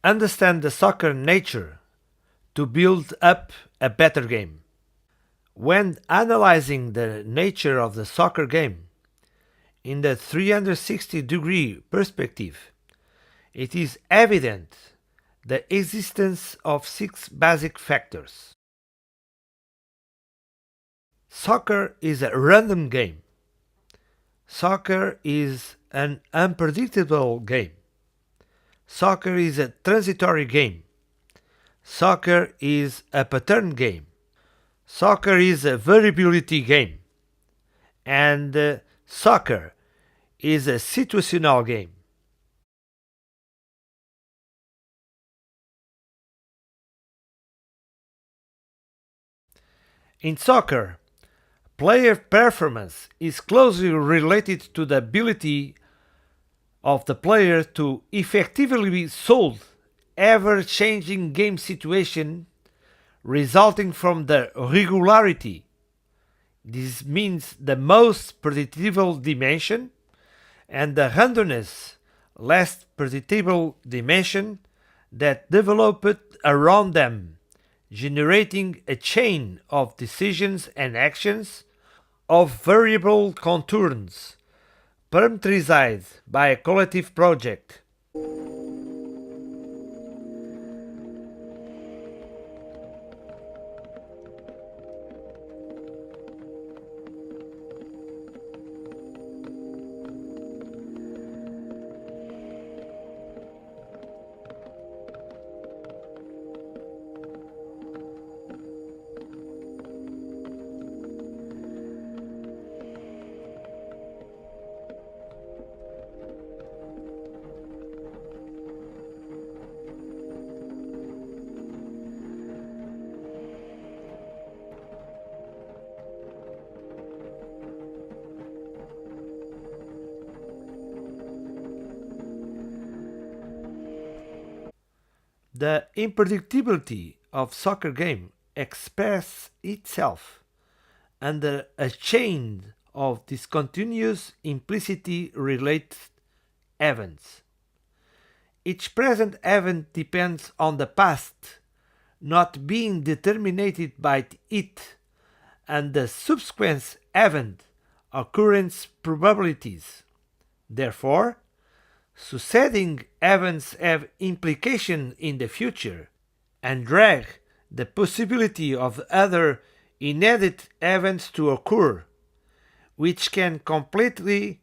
understand the soccer nature to build up a better game. When analyzing the nature of the soccer game in the 360-degree perspective, it is evident the existence of six basic factors. Soccer is a random game. Soccer is an unpredictable game. Soccer is a transitory game. Soccer is a pattern game. Soccer is a variability game. And soccer is a situational game. In soccer, player performance is closely related to the ability of the player to effectively solve ever-changing game situation resulting from the regularity. This means the most predictable dimension and the randomness, less predictable dimension that developed around them, generating a chain of decisions and actions of variable contours, parameterized by a collective project. The unpredictability of soccer game expresses itself under a chain of discontinuous implicitly related events. Each present event depends on the past, not being determined by it, and the subsequent event occurrence probabilities. Therefore, succeeding events have implication in the future and drag the possibility of other immediate events to occur, which can completely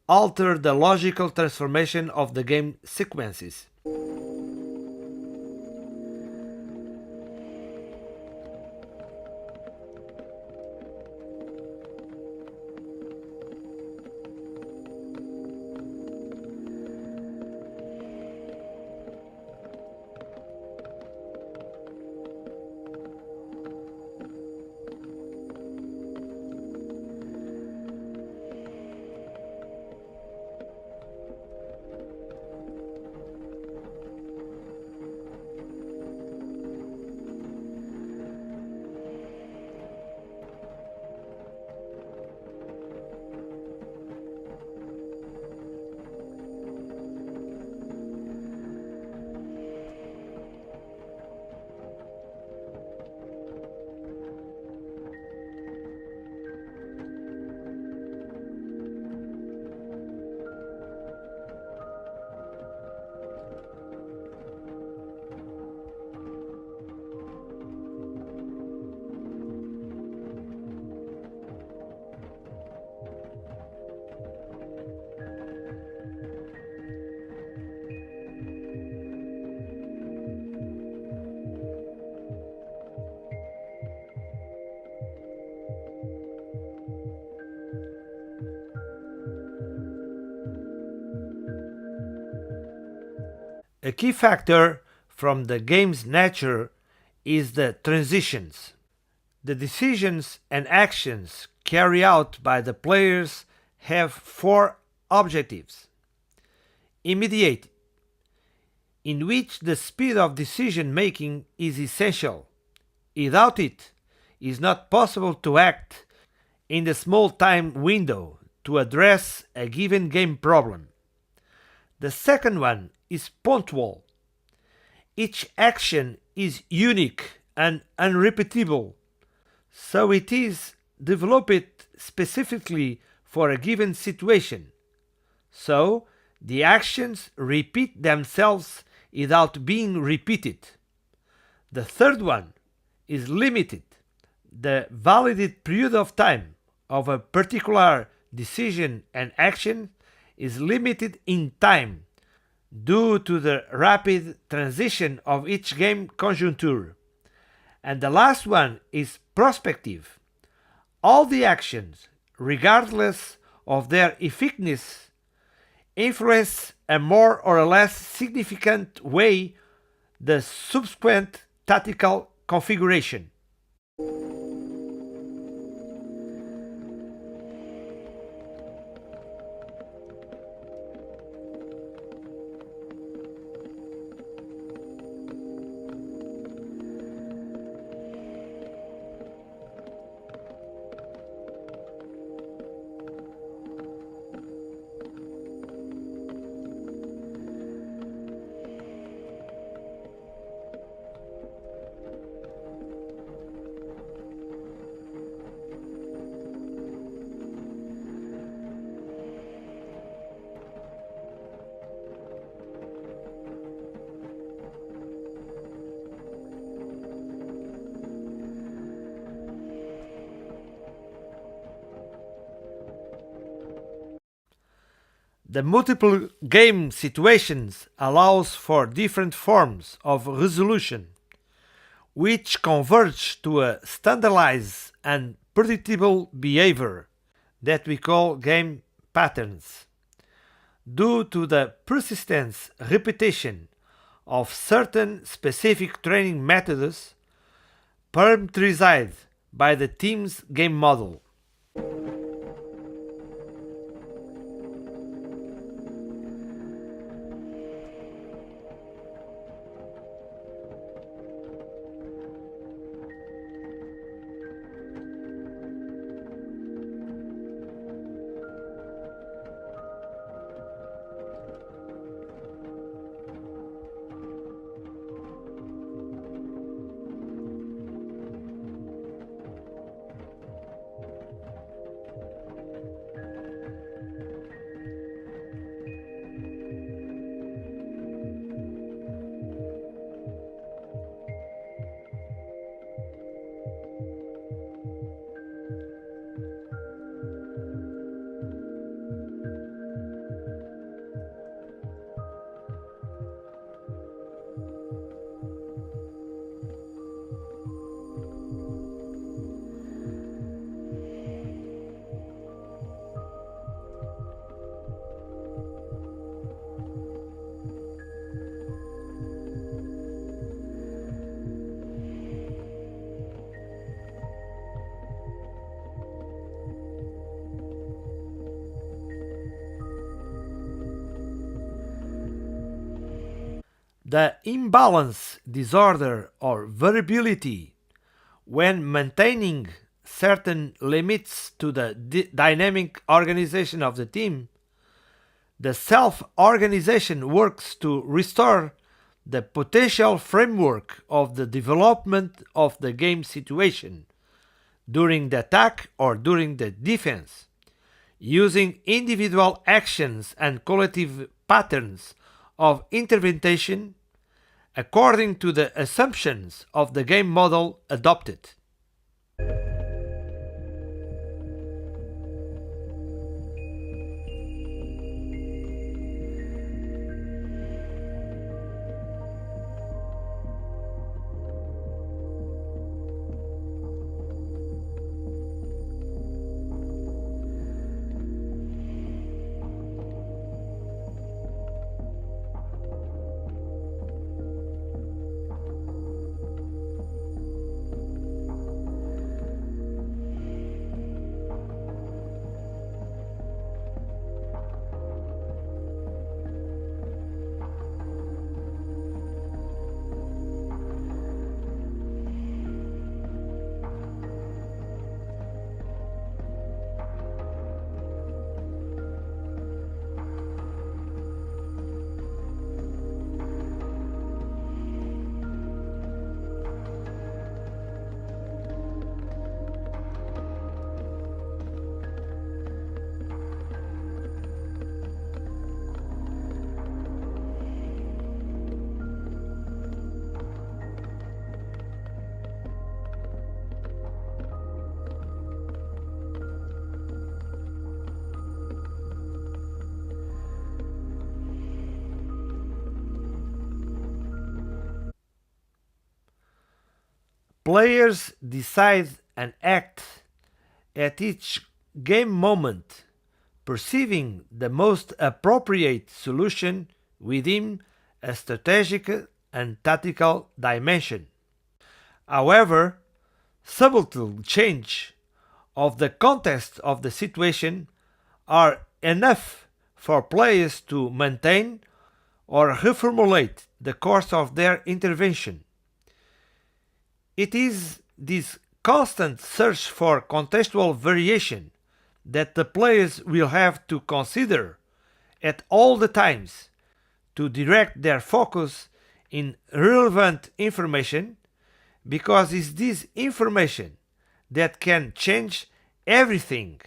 alter the logical transformation of the game sequences. A key factor from the game's nature is the transitions. The decisions and actions carried out by the players have four objectives. Immediate, in which the speed of decision making is essential. Without it is not possible to act in the small time window to address a given game problem. The second one is punctual, each action is unique and unrepeatable, so it is developed specifically for a given situation. So, the actions repeat themselves without being repeated. The third one is limited. The valid period of time of a particular decision and action is limited in time due to the rapid transition of each game conjuncture. And the last one is prospective. All the actions, regardless of their effectiveness, influence a more or less significant way the subsequent tactical configuration. The multiple game situations allows for different forms of resolution, which converge to a standardized and predictable behavior that we call game patterns. Due to the persistent repetition of certain specific training methods parameterized by the team's game model. The imbalance disorder or variability, when maintaining certain limits to the dynamic organization of the team, the self-organization works to restore the potential framework of the development of the game situation during the attack or during the defense, using individual actions and collective patterns of intervention according to the assumptions of the game model adopted. Players decide and act at each game moment, perceiving the most appropriate solution within a strategic and tactical dimension. However, subtle change of the context of the situation are enough for players to maintain or reformulate the course of their intervention. It is this constant search for contextual variation that the players will have to consider at all the times to direct their focus in relevant information, because it's this information that can change everything